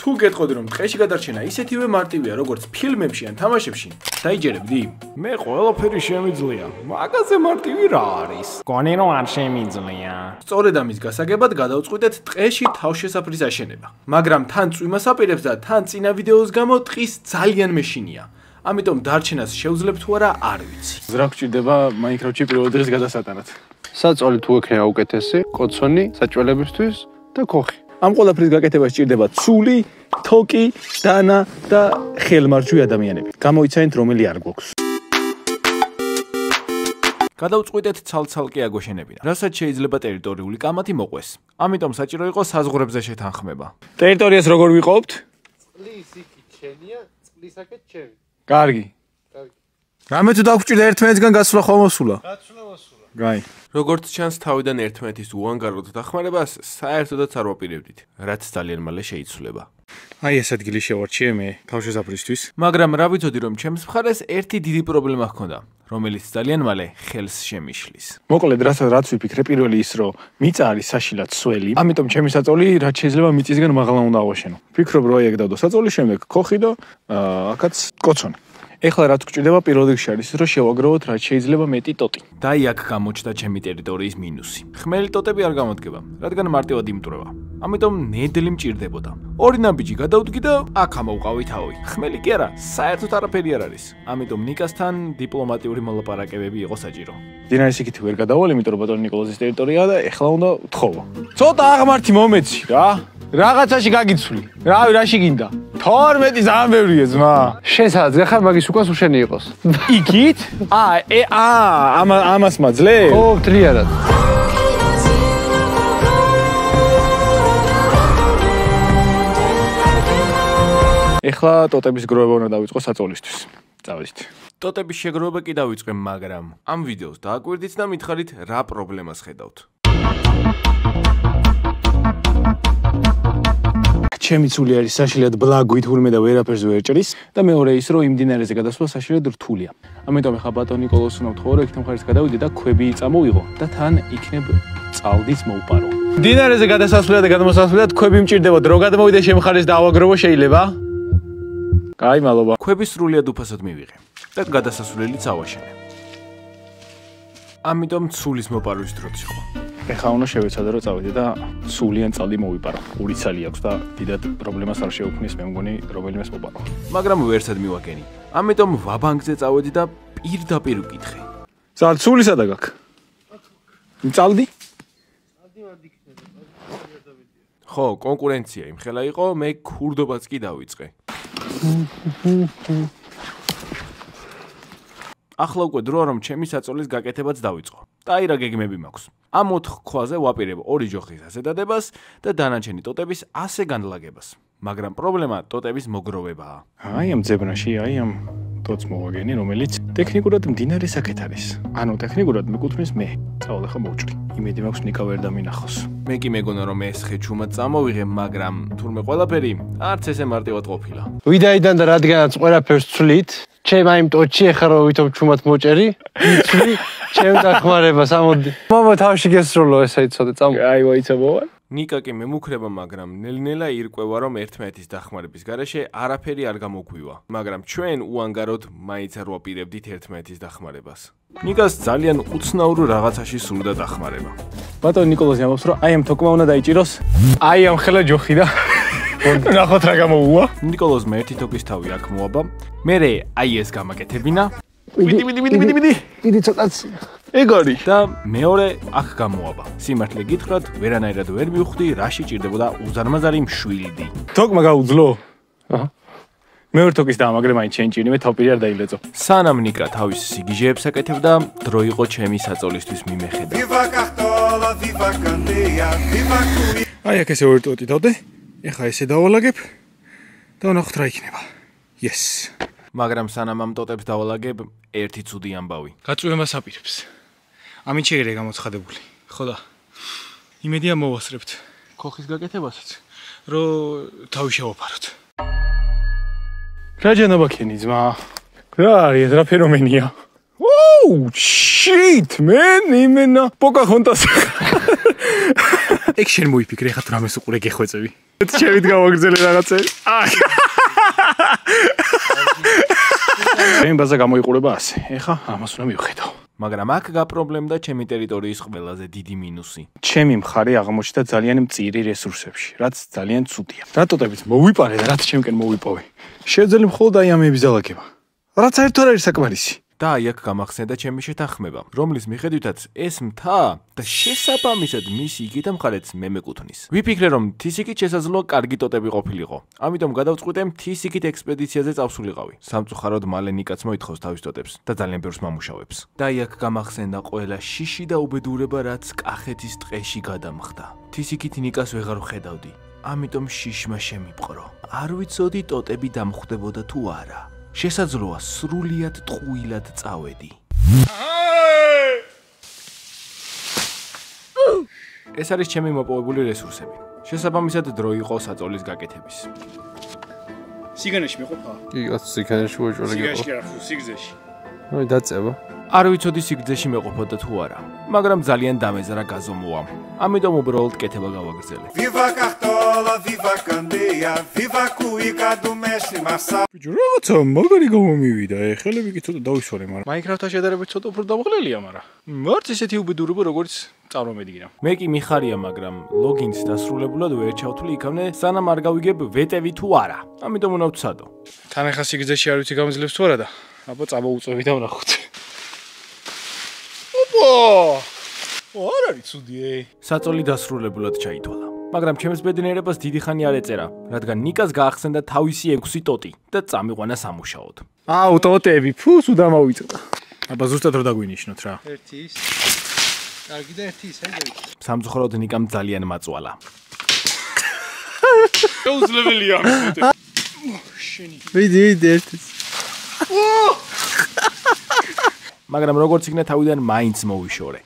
თუ გეტყოდი რომ ტყეში გადარჩენა ისეთივე მარტივია როგორც ფილმებში ან თამაშებში, დაიჯერებდი? მე ყველაფერი შემიძლია. მაგაზე მარტივი რა არის? გონი რომ არ შემიძლია. სწორედ ამის გასაგებად გადავწყვიტეთ ტყეში თავშესაფრის აშენება. მაგრამ თან წვიმას აპირებს და თან წინა ვიდეოს გამო ტყის ძალიან მეშინია. ამიტომ დარჩენას შევძლებთ თუ არა არ ვიცი. რა გჭირდება Minecraft-ში პირველ დღეს გადასატანად? საწოლი თუ ექნება უკეთესი, კოცონი, საჭველებისთვის და ქოხი. ამ ყველაფრის გაკეთებას სჭირდება ცული, თოკი, დანა და ხელმარჯვე ადამიანები. გამოიცანით რომელი არ გვაქვს. გადავწყვიტეთ ცალ-ცალკე აგვაშენებინა, რასაც შეიძლება ტერიტორიული კამათი მოყვეს. ამიტომ საჭირო იყო საზღვრებზე შეთანხმება. ტერიტორიას როგორ ვიყოფთ? წყლის იქი ჩენია, წყლისაკეთ ჩემი. კარგი. რამე თუ დაგჭირდა ერთმანეთისგან გასვლა ხომოსულა? გასვლა მოსულა. გაი. როგორც ჩანს თავიდან ერთმანეთის უანგაროდ დახმარებას საერთოდაც არ ვაპირებდით, რაც ძალიან მალე შეიცვლება. აი ეს ადგილი შევარჩიე მე თავშესაფრისთვის. მაგრამ რა ვიცოდი რომ ჩემს მხარეს ერთი დიდი პრობლემა ჰქონდა, რომელიც ძალიან მალე ხელს შემიშლის. მოკლედ რაც ვიფიქრე პირველი ის რომ მიწა არის საშილად სველი, ამიტომ ჩემი საწოლი რაც შეიძლება მიწისგან მაღლა უნდა ავაშენო. ვფიქრობ რომ ეგ დავდო საწოლის შემდეგ ქოხი და აქაც კოცონი. ეხლა რაც გჭირდება პირველ რიგში არის რომ შევაგროვოთ რაც შეიძლება მეტი ტოტი. და იქ გამოჩნდა ჩემი ტერიტორიის მინუსი. ხმელი ტოტები არ გამოდგება, რადგან მარტივად იმტვრევა. ამიტომ ნედლი მჭირდებოდა. ორი ნაბიჯი გადავდგი და აქ ამოვყავი თავი. ხმელი კი არა, საერთოდ არაფერი არ არის. ამიტომ ნიკასთან დიპლომატიური მოლაპარაკებები იყო საჭირო. დინარის იქით ვერ გადავალ, იმიტომ რომ ბატონი ნიკოლოზის ტერიტორიაა და ეხლა უნდა ვთხოვო. ცოტა აღმართი მომეცი რა. რაღაცაში გაგიცვლი. რავი, რაში გინდა? 12 ძალიან ბევრია ძმა. შენ სადაც გახარ, მაგის უკან უშენი იყოს. იქით? ამას მაძლე? ხო, ტრიარად. ეხლა ტოტების გროვება უნდა დავიწყო საწოლისთვის. წავედით. ტოტების შეგროვება კი დავიწყე, მაგრამ ამ ვიდეოს დააკვირდით და მითხარით რა პრობლემას ხედავთ. ჩემი ცული არის საშილად ბლაგვით ურმე და ვერაფერს ვერ ჭრის და მეორე ის რომ იმ დინარეზე გადასვლა საშილად რთულია. ამიტომ ახლა ბატონ ნიკოლოზს უნდა ვთხოვო რომ იქთან მხარეს გადავიდე და ქვები წამოვიღო და თან იქნებ წალდიც მოუპარო. დინარეზე გადასასვლელად და გადმოსასვლელად ქვები მჭირდება, დრო გადმოვიდე შემხარეს და ავაგროვო შეიძლება? კაი, მადლობა. ქვები სრულიად უფასოდ მივიღე და გადასასვლელიც ავაშენე. ამიტომ ცულის მოპარვის დროც იყო. ეხლა უნდა შევეცადე რომ წავიდე და სულიან წალდი მოვიპარო. ორი ცალი აქვს და დიდად პრობლემას არ შეუქმნის მე მგონი რომელიმეს მოპარო. მაგრამ ვერსად მივაგენი. ამიტომ ვაბანკზე წავედი და პირდაპირ ვკითხე. ზალ სული სადა გაქვს? წალდი? ხო, კონკურენცია იმხელა იყო, მე ქურდობაც კი დავიწყე. ახლა უკვე დროა რომ ჩემი საწოლის გაკეთებაც დავიწყო. და აი რა გეგმები მაქვს. ამ 4 ქვაზე ვაპირებ 2 ჯოხის ასე დადებას და დანარჩენი ტოტების ასე განლაგებას. მაგრამ პრობლემა ტოტების მოგროვებაა. აი ამ ძებრაში, აი ამ ტოტს მოვაგენი, რომელიც ტექნიკურად მდინარეს აქეთ არის. ანუ ტექნიკურად მეკუთვნის მე. წავალ ახლა მოვჭრი. იმედი მაქვს ნიკა ვერ დამინახოს. მე კი მეგონა რომ ეს ხე ჩუმად წამოვიღე, მაგრამ თურმე ყველაფერი არც ესე მარტივად ყოფილა. ვიდაიდან და რადგანაც ყველაფერს ცვლით, ჩემ აი ტოტში ახლა რომ ვითომ ჩუმად მოჭერი, იცვლი ჩემ დახმარებას ამოდი. მამა თავში გესროლო ესა იცოდე წამო. აი ვაიცა მოვა. ნიკა კი მემუქრება, მაგრამ ნელ-ნელა ირკვევა რომ ერთმანეთის დახმარების გარეშე არაფერი არ გამოგვივა. მაგრამ ჩვენ უანგაროდ მაინც არ ვაპირებდით ერთმანეთის დახმარებას. ნიკას ძალიან უცნაურ რაღაცაში სურდა დახმარება. ბატონ ნიკოლოზი ამბობს რომ აი ამ თოკმა უნდა დაიჭიროს. აი ამ ხელა ჯოხი და ნახოთ რა გამოუვა. ნიკოლოზმა ერთი თოკის თავი აქ მოაბა. მერე აი ეს გამაკეთებინა. დიდი ცოტაც ეგ არის და მეორე აქ გამოაბა. სიმართლე გითხრათ, ვერანაირად ვერ მივხვდი, რაში ჭირდებოდა უზარმაზარი მშვილდი. თოკმა გაუძლო? აჰა. მეორე თოკის დაამაგრე მაინც შენჭირი, მე თავპირი არ დაილეწო. სანამ ნიკა თავის სიგიჟეებს აკეთებდა, დრო იყო ჩემი საწოლისთვის მიმეხედა. აი აქ ესე ორი ტოტი დავდე. ეხლა ესე დავალაგებ და ვნახოთ რა იქნება. Yes. მაგრამ სანამ ამ ტოტებს დავალაგებ, ერთი ცუდი ამბავი. გაწვევას აპირებს. ამით შეიძლება გამოცხადებული. ხო და იმედია მოვასწრებთ ქოხის გაკეთებასაც, რომ თავი შევაფაროთ. რა ჯანაბაქენი ძმა? რა არის რა ფენომენია? Oh shit man, იმენა პოკაჰონტას. ეგ შენ მოიფიქრე ხა თუ რამეს უყურე გეხვეწები. ჩემით გავაგრძელე რაღაცები. ჩემი ბაზა გამოიყურება ასე. ეხა ამას უნდა მივხედავ. მაგრამ აქ გაპრობლემდა ჩემი ტერიტორიის ყველაზე დიდი მინუსი. ჩემი მხარე აღმოჩნდა ძალიან მწირი რესურსებში, რაც ძალიან ცუდია. რატოტებით მოვიპარე და რაც ჩემკენ მოვიპოვე. შევძელი მხოლოდ აი ამების დალაგება. რაც საერთოდ არ არის საკმარისი. და აი აქ გამახსენდა ჩემი შეთანხმება, რომლის მიხედვითაც ეს მთა და შესაბამისად მისი იგითა მხარეც მე მეკუთვნის. ვიფიქრე, რომ თისიკით შესაძლოა კარგი ტოტები ყოფილიყო. ამიტომ გადავწყვიტე თისიკით ექსპედიციაზე წავსულიყავი. სამწუხაროდ მალე ნიკაც მოითხოვს თავის ტოტებს და ძალიან ბევრს მომუშავებს. და აი აქ გამახსენდა ყველა შიში და უბედურება, რაც კახეთის ტყეში გადამხდა. თისიკით ნიკას ვეღარ ვხედავდი. ამიტომ შიშმა შემიპყრო. არ ვიცოდი ტოტები დამხვდებოდა თუ არა. შესაძლოა სრულიად ტყუილად წავედი. ეს არის ჩემი მოპოვებული რესურსები. შესაბამისად დრო იყო საწოლის გაკეთების. სიგანეში მეყოფა? კი, კაც სიგანეში ვეჭველი გიყო. სიგანეში კი არა, სიგზეში. ნუ დაწევა. არ ვიცოდი სიგრძეში მეყოფოდა თუ არა, მაგრამ ძალიან დამეზრა გაზომვა. ამიტომ უბრალოდ კეთება გავაგრძელე. Viva Cartola, viva Candeia, viva Cuica do mestre Marçal. ბიჭო, რაღაცა მაგარი გამომივიდა. ხელები კი ცოტა დავისვარე, მაგრამ Minecraft-თან შედარებით ცოტა უფრო დამღლელია, მაგრამ მარც ისეთი უბედურება, როგორც წარმომედგინა. მე კი მიხარია, მაგრამ ლოგინს დასრულებულად ვერ ჩავთვლი იქამდე, სანამ არ გავიგებ ვეტევი თუ არა. ამიტომ უნდა ვცადო. თან ახლა სიგრძეში არ ვიცი გამძლებს თუ არა და აბა წამოუწევი და ვნახოთ. არ არის ცუდი. საწოლი დასრულებულად ჩაითვალა. მაგრამ ჩემს ბედნიერებას დიდი ხანი არ ეწერა, რადგან ნიკას გაახსენდა თავისი 6 ტოტი და წამიყვანა სამუშაოდ. აუ, ტოტები, ფუ, სულ დამავიწყდა. აბა ზუსტად რო დაგვინიშნოთ რა. ერთი ის. კარგი და ერთი ის, აი. სამწუხაროდ ნიკამ ძალიან მაწვალა. შეუძლებელია ამ ტოტები. ვიდი, ერთი. მაგრამ როგორც იქნა თავიდან მაინც მოვიშორე.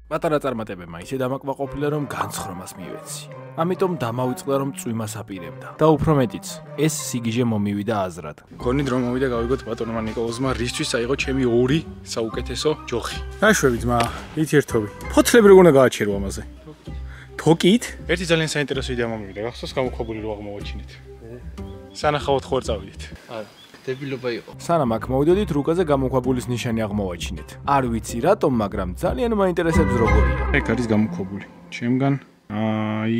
პატარა წარმატებებმა ისე დამაკმაყოფილა, რომ განცხრომას მივეცი. ამიტომ დამავიწყდა, რომ წვიმას აპირებდა. და უფრო მეტიც, ეს სიგიჟე მომივიდა აზრად. გონით რომ მოვიდა გავიგოთ ბატონმა ნიკოლოზმა რისთვის აიღო ჩემი 2 საუკეთესო ჯოხი. დაშვები ძმა, ითერთობი. ფოთლები როგორ უნდა გააჩერო ამაზე? თოკით? ერთი ძალიან საინტერესო იდეა მომივიდა. გახსოვს გამოქვაბული რო აღმოვაჩინეთ. სანახავად ხوار წავიდეთ. არა. დებილობა იყო. სანამ აქ მოვიდოდით, რუკაზე გამოქვაბულის ნიშანი აღმოვაჩინეთ. არ ვიცი რატომ, მაგრამ ძალიან მაინტერესებს როგორია. ეგ არის გამოქვაბული. ჩემგან აი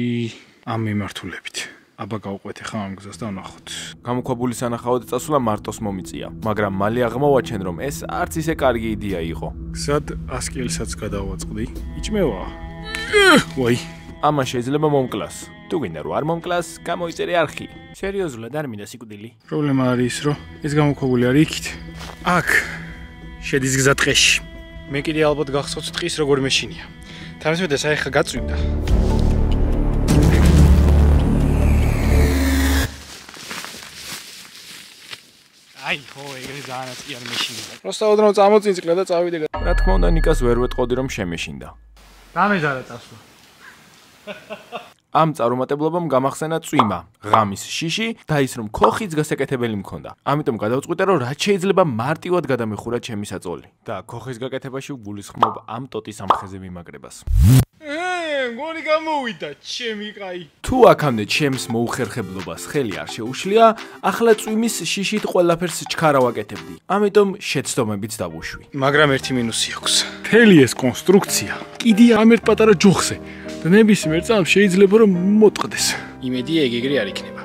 ამ მიმართულებით. აბა გავყვეთ ახლა ამ გზას და ვნახოთ. გამოქვაბულის სანახავად წასვლა მარტოს მომიწია, მაგრამ მალე აღმოვაჩენ, რომ ეს არც ისე კარგი იდეა იყო. გზად ასკილსაც გადავაწყდი. იჭმევა. ვაი. ამან შეიძლება მომკლას. თუ გინდა რომ არ მომკლას, გამოიწერე არხი. სერიოზულად არ მინდა სიკვდილი. პრობლემა არის, რომ ეს გამოქვაბული არის იქით. აქ შედის გზა ტყეში. მე კიდე ალბათ გახსოვთ ტყის როგორ მეშინია. თამისმეტე საერთოდ გაწვიმდა. აი, ხო, ეგრე ძალიან კი არ მეშინია. პროსტა ოდნავ წამოწინწკლა და წავიდე. რა თქმა უნდა, ნიკას ვერ ვეტყოდი რომ შემეშინდა. დამეჟარა წასვლა. ამ წარუმატებლობამ გამახსენა წვიმა, ღამის შიში და ის რომ ქოხიც გასაკეთებელი მქონდა. ამიტომ გადავწყვიტე რომ რაც შეიძლება მარტივად გადამეხურა ჩემი საწოლი და ქოხის გაკეთებაში ვგულისხმობ ამ ტოტის ამხეზე მიმაგრებას. გონი გამოვიდა, ჩემი კაი. თუ აქამდე ჩემს მოუხერხებლობას ხელი არ შეუშლია, ახლა წვიმის შიშით ყველაფერს ჩქარა ვაკეთებდი. ამიტომ შეცდომებიც დავუშვი. მაგრამ ერთი მინუსი აქვს. მთელი ეს კონსტრუქცია კიდია ამ ერთ პატარა ჯოხზე. და ნებისმიერ წამს შეიძლება რომ მოტყდეს. იმედია ეგ ეგრე არ იქნება.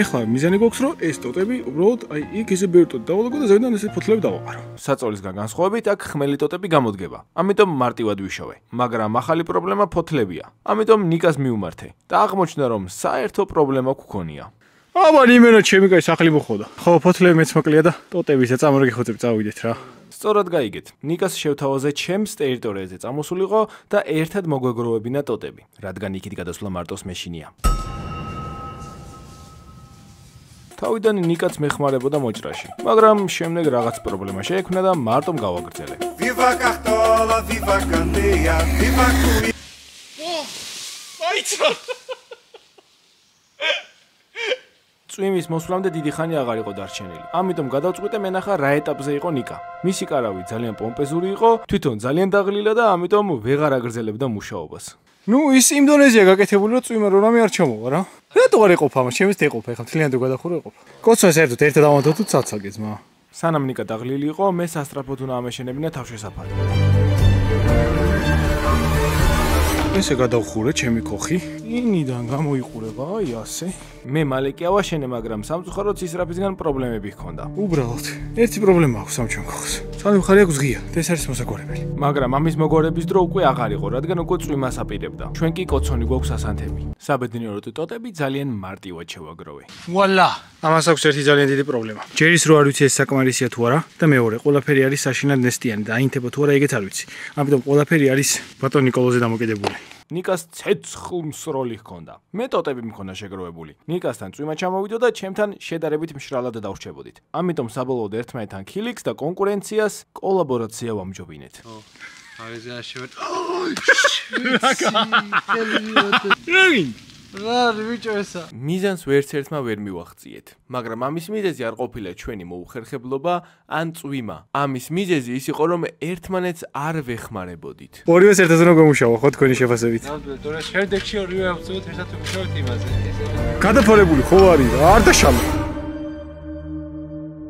ეხლა მიზანი გვაქვს რომ ეს ტოტები უბრალოდ აი იქ ესე ბევრი ტოტი დავალაგო და ზევიდან ესე ფოთლები დავაყარო. საწოლისგან განსხვავებით აქ ხმელი ტოტები გამოდგება. ამიტომ მარტივად ვიშოვე. მაგრამ ახალი პრობლემა ფოთლებია. ამიტომ ნიკას მიუმართე და აღმოჩნდა რომ საერთო პრობლემა გქონია. აბა იმენა ჩემი კაი სახლი მოხდა. ხო ფოთლები მეც მოკლია და ტოტების და წამორგი ხოცები წავიდეთ რა. სწორად გაიგეთ. ნიკას შევთავაზე ჩემს ტერიტორიაზე წამოსულიყო და ერთად მოგვეგროვებინა ტოტები, რადგან იქით გადასვლა მარტოს მეშინია. თავიდან ნიკაც მეხმარებოდა მოჭრაში, მაგრამ შემდეგ რაღაც პრობლემა შეექმნა და მარტომ გავაგრძელე. Viva Cartola, viva Candeia, viva Cuica. აიცა. წვიმის მოსვლამდე დიდი ხანი აღარ იყო დარჩენილი. ამიტომ გადავწყვიტე მენახა რა ეტაპზე იყო ნიკა. მისი კარავი ძალიან პომპეზური იყო, თვითონ ძალიან დაღლილა და ამიტომ ვეღარ აგრძელებდა მუშაობას. ნუ ის იმ დონეზეა გაკეთებული, რომ წვიმა რომ რამე არ ჩამოვა რა. რატო არ ეყოფა, მაგრამ შემეს ეყოფა, ეხლა მთლიანად გადახურა ეყოფა. კოცო საერთოდ ერთად ავანთო თუ ცაცაგე ძმა. სანამ ნიკა დაღლილი იყო, მე სასტრაფოდ უნდა ამეშენებინა თავშესაფარი. ესე გადავხურე ჩემი ქოხი. ინიდან გამოიყურება, აი ასე. მე მალე კი ავაშენე, მაგრამ სამწუხაროდ ისრაფისგან პრობლემები ჰქონდა. უბრალოდ, ერთი პრობლემა აქვს ამ ჩემ ქოხს. ცალი მხარე აქვს ღია, და ეს არის მოსაგვარებელი. მაგრამ ამის მოგორების დრო უკვე აღარ იყო, რადგან უკვე წვიმას აპირებდა. ჩვენ კი კოცონი გვაქვს ასანთები. საბედნიეროდ ტოტები ძალიან მარტივად შევაგროვე. ვალა! ამას აქვს ერთი ძალიან დიდი პრობლემა. ჯერის რო არ ვიცი ეს საკმარისია თუ არა და მეორე, ყველაფერი არის საშინად ნესტიანი და აინთება თუ არა ეგეც არ ვიცი. ამიტომ ყველაფერი არის ბატონ ნიკოლოზზე დამოკიდებული. ნიკას ცეცხლმსროლი ჰქონდა. მე ტოტები მქონდა შეგროვებული. ნიკასთან წვიმა ჩამოვიდო და ჩემთან შედარებით მშრალად დავრჩებოდით. ამიტომ საბოლოოდ ერთმანეთთან ქილიქს და კონკურენციას კოლაბორაცია ვამჯობინეთ. არის აშევეთ. რა ვიჭო ესა? მიზანს ვერცერთმა ვერ მივახციეთ, მაგრამ ამის მიზეზი არ ყოფილა ჩვენი მოუხერხებლობა ან წვიმა. ამის მიზეზი ის იყო, რომ ერთმანეთს არ ვეხმარებოდით. ორივეს ერთად უნდა გამუშავა, ხო თქვენი შეფასებით? ნამდვილად, თორე შემდეგში ორივე ავწევთ ერთად ვიმუშავოთ იმაზე. გადაფარებული ხო არის რა, არ დაშალა.